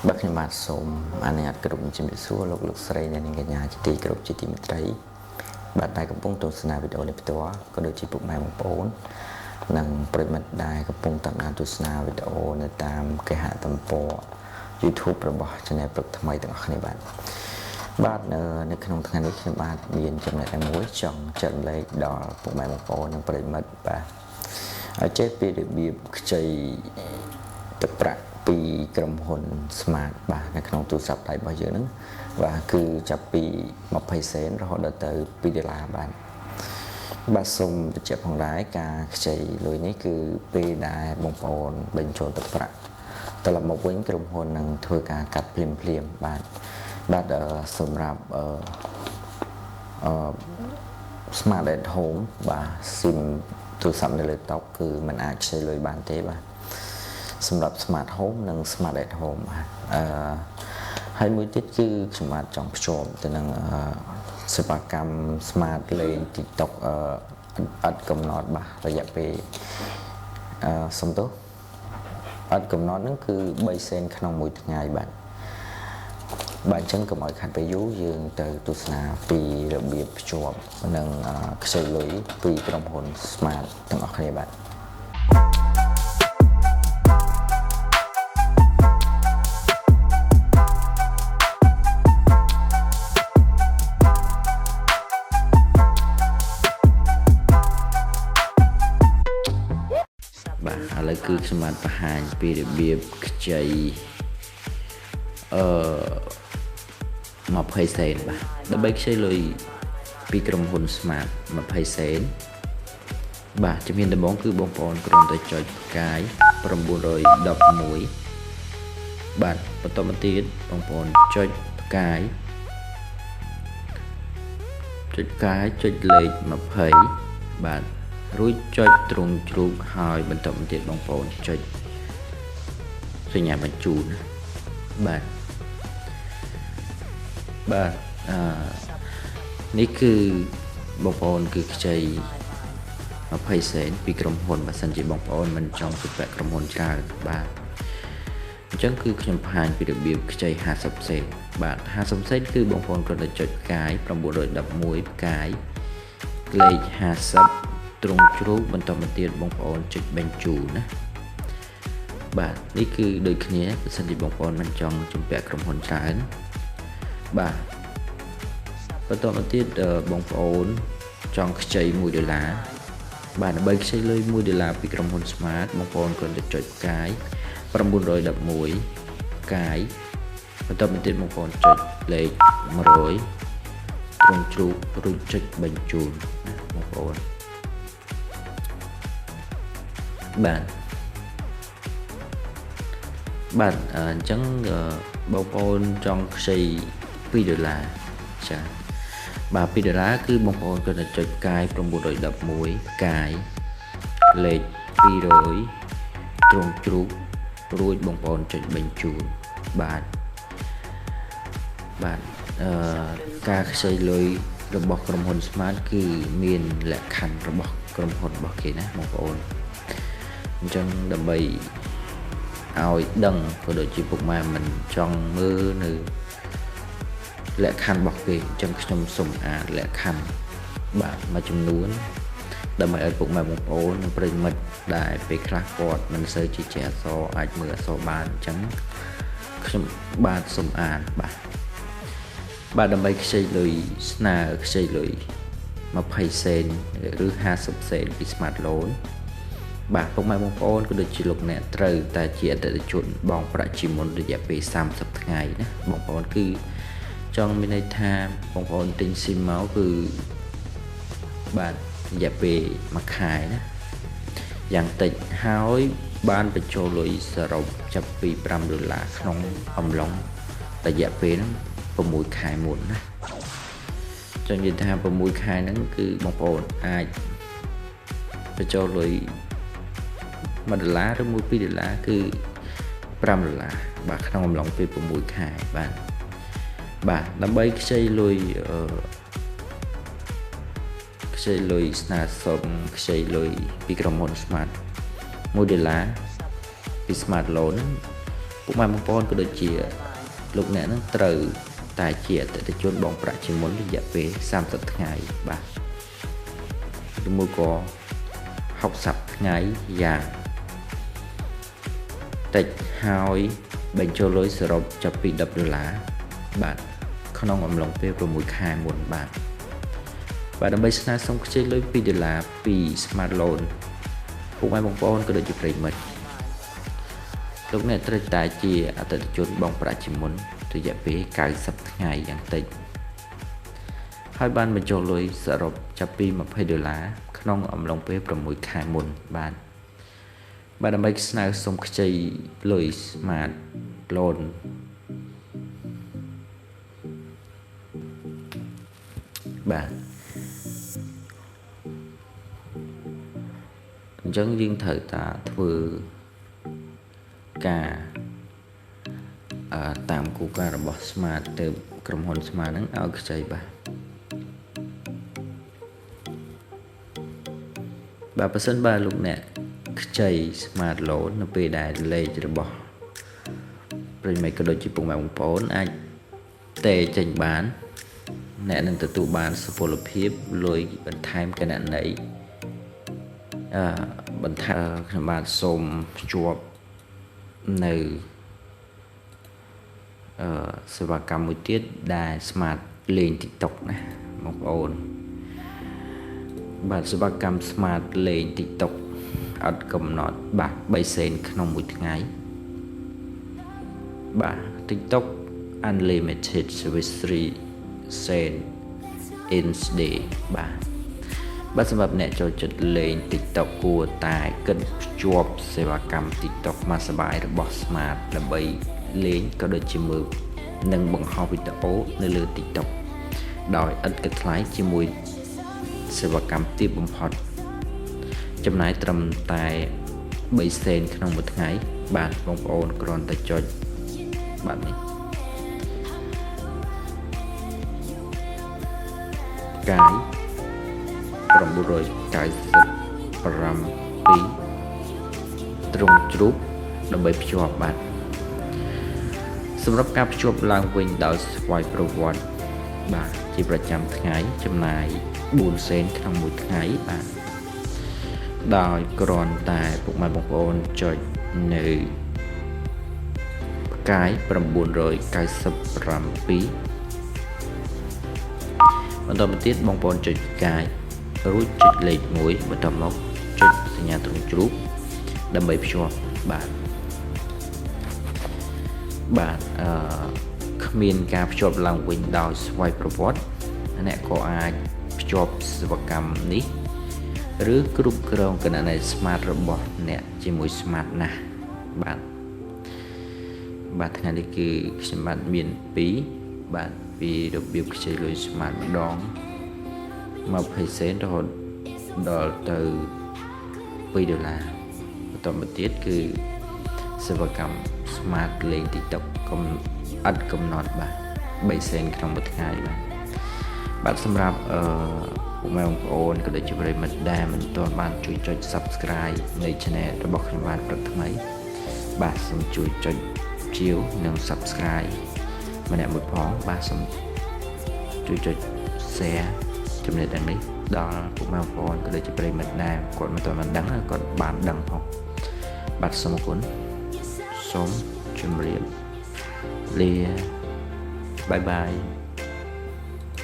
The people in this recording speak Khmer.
Bácខ្ញុំបាទសូមអនុញ្ញាតគ្រប់ជំរាបសួរលោកស្រីអ្នកនាងកញ្ញាជាទីគោរពជាទីមេត្រីបាទដែលកំពុងទស្សនាវីដេអូនេះផ្ទាល់ក៏ដូចជាពុកម៉ែបងប្អូននិងប្រិយមិត្តដែលកំពុងតាមដានទស្សនាវីដេអូនៅតាមគេហទំព័រ YouTube របស់ Channel ព្រឹកថ្មីទាំងអស់គ្នាបាទនៅក្នុងថ្ងៃនេះខ្ញុំបាទមានចំណុចមួយចង់ចែករំលែកដល់ពុកម៉ែបងប្អូននិងប្រិយមិត្តបាទចេះពីរបៀបខ្ចីទឹកប្រាក់ពីក្រុមហ៊ុន Smart បាទនៅក្នុងទូរស័ព្ទដៃរបស់យើងហ្នឹងបាទគឺចាប់ពី20សេនរហូតដល់ទៅ$2បាទសូមបញ្ជាក់ផងដែរការខ្ចីលុយនេះគឺពេលដែលបងប្អូនបញ្ចូលទឹកប្រាក់ត្រឡប់មកវិញក្រុមហ៊ុននឹងធ្វើការកាត់ភ្លាមបាទសម្រាប់Smart at Home បាទ SIM ទូរស័ព្ទនៅលើតុគឺมันអាចខ្ចីលុយបានទេបាទសម្រាប់ Smart Home និង Smart at Home បាទហើយមួយទៀតគឺខ្ញុំបាទចង់ភ្ជាប់ទៅនឹងសេវាកម្ម Smart លេង TikTok អត់កំណត់បាទរយៈពេលសំទោសអត់កំណត់ហ្នឹងគឺ3សេនក្នុងមួយថ្ងៃបាទអញ្ចឹងកុំឲ្យខាត់ពេលយូរយើងទៅទស្សនាពីរបៀបភ្ជាប់និងខ្ចីលុយពីក្រុមហ៊ុន Smart ទាំងអស់គ្នាបាទឥឡូវគឺខ្ញុំបានបង្ហាញពីរបៀបខ្ចី20សេនបាទដើម្បីខ្ចីលុយពីក្រុមហ៊ុន Smart 20សេនបាទជំហានដំបូងគឺបងប្អូនគ្រាន់តែចុចផ្កាយ911បាទបន្តមកទៀតបងប្អូនចុចផ្កាយចុចលេខ20បាទរួចចុចទ្រង់ជ្រូកហើយបន្តមកទៀតបងប្អូនចុចសញ្ញាបញ្ជូនបាទនេះគឺបងប្អូនគឺខ្ចី20សេនពីក្រុមហ៊ុនបើសិនជាបងប្អូនមិនចង់ទុកពាក់ក្រុមហ៊ុនច្រើនបាទអញ្ចឹងគឺខ្ញុំបង្ហាញពីរបៀបខ្ចី50សេនបាទ50សេនគឺបងប្អូនគ្រាន់តែចុចផ្កាយ911ផ្កាយលេខ50ទ្រង់ជ្រូកបន្តមកទៀតបងប្អូនចុចបញ្ជូនណាបាទនេះគឺដូចគ្នាបើសិនជាបងប្អូនមិនចង់ជំពាក់ក្រុមហ៊ុនច្រើនបាទបន្តមកទៀតបងប្អូនចង់ខ្ចី$1បាទដើម្បីខ្ចីលុយ$1ពីក្រុមហ៊ុន Smart បងប្អូនគ្រាន់តែចុចផ្កាយ911ផ្កាយបន្តមកទៀតបងប្អូនចុចលេខ100ទ្រង់ជ្រូករួចចុចបញ្ជូនណាបងប្អូនបាទអញ្ចឹងបងប្អូនចង់ខ្ចី$2ចាបាទ$គឺបងប្អូនគ្រាន់តែចុចផ្កាយ911ផ្កាយលេខ200ទ្រង់ជ្រូករួចបងប្អូនចុចបញ្ជូនបាទការខ្ចីលុយរបស់ក្រុមហ៊ុន Smart គឺមានលក្ខខណ្ឌរបស់ក្រុមហ៊ុនរបស់គេណាបងប្អូនអញ្ចឹងដើម្បីឲ្យដឹងក៏ដូចជាពុកម៉ែមិនចង់មើលនៅលក្ខខណ្ឌរបស់គេអញ្ចឹងខ្ញុំសូមអានលក្ខខណ្ឌបាទមួយចំនួនដើម្បីឲ្យពុកម៉ែបងប្អូននិងប្រិយមិត្តដែលពេលខ្លះគាត់មិនសូវជាអក្សរអាចមើលអក្សរបានអញ្ចឹងខ្ញុំបាទសូមអានបាទដើម្បីខ្ចីលុយស្នើខ្ចីលុយ20សេនឬ50សេនពី Smart Loan បាទពុកម៉ែបងប្អូនក៏ដូចជាលោកអ្នកត្រូវតែជាអតិថិជនបង់ប្រាក់ជាមុនរយៈពេល30ថ្ងៃណាបងប្អូនគឺចង់មានន័យថាបងប្អូនទិញស៊ីមមកគឺបាទរយៈពេល1ខែណាយ៉ាងតិចហើយបានបញ្ចូលលុយសរុបចាប់ពី$5ក្នុងអំឡុងរយៈពេលហ្នឹង6ខែមុនណាចង់និយាយថា6ខែហ្នឹងគឺបងប្អូនអាចបញ្ចូលលុយ$1ឬមួយ$2គឺ$5បាទក្នុងអំឡុងពេល6ខែបាទដើម្បីខ្ចីលុយស្នើសុំខ្ចីលុយពីក្រុមហ៊ុន Smart $1ពី Smart Loan ពុកម៉ែបងប្អូនក៏ដូចជាលោកអ្នកនឹងត្រូវតែជាអតិថិជនបងប្រាក់ជាមុនរយៈពេល30ថ្ងៃបាទឬមួយក៏60ថ្ងៃយ៉ាងតិចហើយបញ្ចូលលុយសរុបចាប់ពី$10បាទក្នុងអំឡុងពេល6ខែមុនបាទដើម្បីស្នើសុំខ្ចីលុយ$2ពី Smart Loan ពុកម៉ែបងប្អូនក៏ដូចជាប្រិយមិត្តលោកអ្នកត្រូវតែជាអតិថិជនបងប្រាក់ជាមុនរយៈពេល90ថ្ងៃយ៉ាងតិចហើយបានបញ្ចូលលុយសរុបចាប់ពី$20ក្នុងអំឡុងពេល6ខែមុនបាទដើម្បីស្នើសុំខ្ចីលុយ Smart Loan បាទអញ្ចឹងយើងត្រូវតាធ្វើការតាមគោលការណ៍របស់ Smart ទៅក្រុមហ៊ុន Smart ហ្នឹងឲ្យខ្ចីបាទបើសិនបើលោកអ្នកខ្ចី Smart Loan នៅពេលដែលលេខរបស់ប្រិយមិត្តក៏ដូចជាពុកម៉ែបងប្អូនអាចតេចេញបានអ្នកនឹងទទួលបានសុពលភាពលុយបន្ថែមគណនីបន្ថែមខ្ញុំបាទសូមភ្ជាប់នៅសេវាកម្មមួយទៀតដែល Smart លេង TikTok ណាបងប្អូនបាទសេវាកម្ម Smart លេង TikTok អត់កំណត់បាទ3សេនក្នុងមួយថ្ងៃបាទ TikTok Unlimited Service 3សេន in day បាទសម្រាប់អ្នកចូលចិត្តលេង TikTok គួរតែគិតភ្ជាប់សេវាកម្ម TikTok មកសបាយរបស់ Smart ដើម្បីលេងក៏ដូចជាមើលនិងបង្ហោះវីដេអូនៅលើ TikTok ដោយឥតគិតថ្លៃជាមួយសេវាកម្មទាបបំផុតចំណាយត្រឹមតែ3សេនក្នុងមួយថ្ងៃបាទបងប្អូនគ្រាន់តែចុចបាទនេះកាយ997ត្រង់ជ្រូកដើម្បីភ្ជាប់បាទសម្រាប់ការភ្ជាប់ឡើងវិញដោយស្វ័យប្រវត្តិបាទជាប្រចាំថ្ងៃចំណាយ4សេនក្នុងមួយថ្ងៃបាទដោយគ្រាន់តែពុកម៉ែបងប្អូនចុចនៅផ្កាយ997បន្តមកទៀតបងប្អូនចុចផ្កាយរួចចុចលេខ1បន្តមកចុចសញ្ញាទ្រង់ជ្រូកដើម្បីភ្ជាប់បាទគ្មានការភ្ជាប់ឡើងវិញដោយស្វ័យប្រវត្តិអ្នកក៏អាចភ្ជាប់សេវាកម្មនេះឬគ្រប់គ្រងគណនី Smart របស់អ្នកជាមួយ Smart ណាស់បាទថ្ងៃនេះគឺខ្ញុំបាទមាន2បាទពីរបៀបខ្ចីលុយ Smart ម្ដង20សេនរហូតដល់ទៅ$2បន្តមកទៀតគឺសេវាកម្ម Smart លេង TikTok អត់កំណត់បាទ3សេនក្នុងមួយថ្ងៃបាទសម្រាប់ពុកម៉ែបងប្អូនក៏ដូចជាប្រិយមិត្តដែលមិនទាន់បានជួយចុច Subscribe នៃ Channel របស់ខ្ញុំបាទព្រឹកថ្មីបាទសូមជួយចុចជាវនិង Subscribe ម្នាក់មួយផងបាទសូមជួយចុច Share ចំណេះដឹងនេះដល់ពុកម៉ែបងប្អូនក៏ដូចជាប្រិយមិត្តដែលគាត់មិនទាន់បានដឹងគាត់បានដឹងផងបាទសូមអរគុណសូមជម្រាបលាបាយបាយ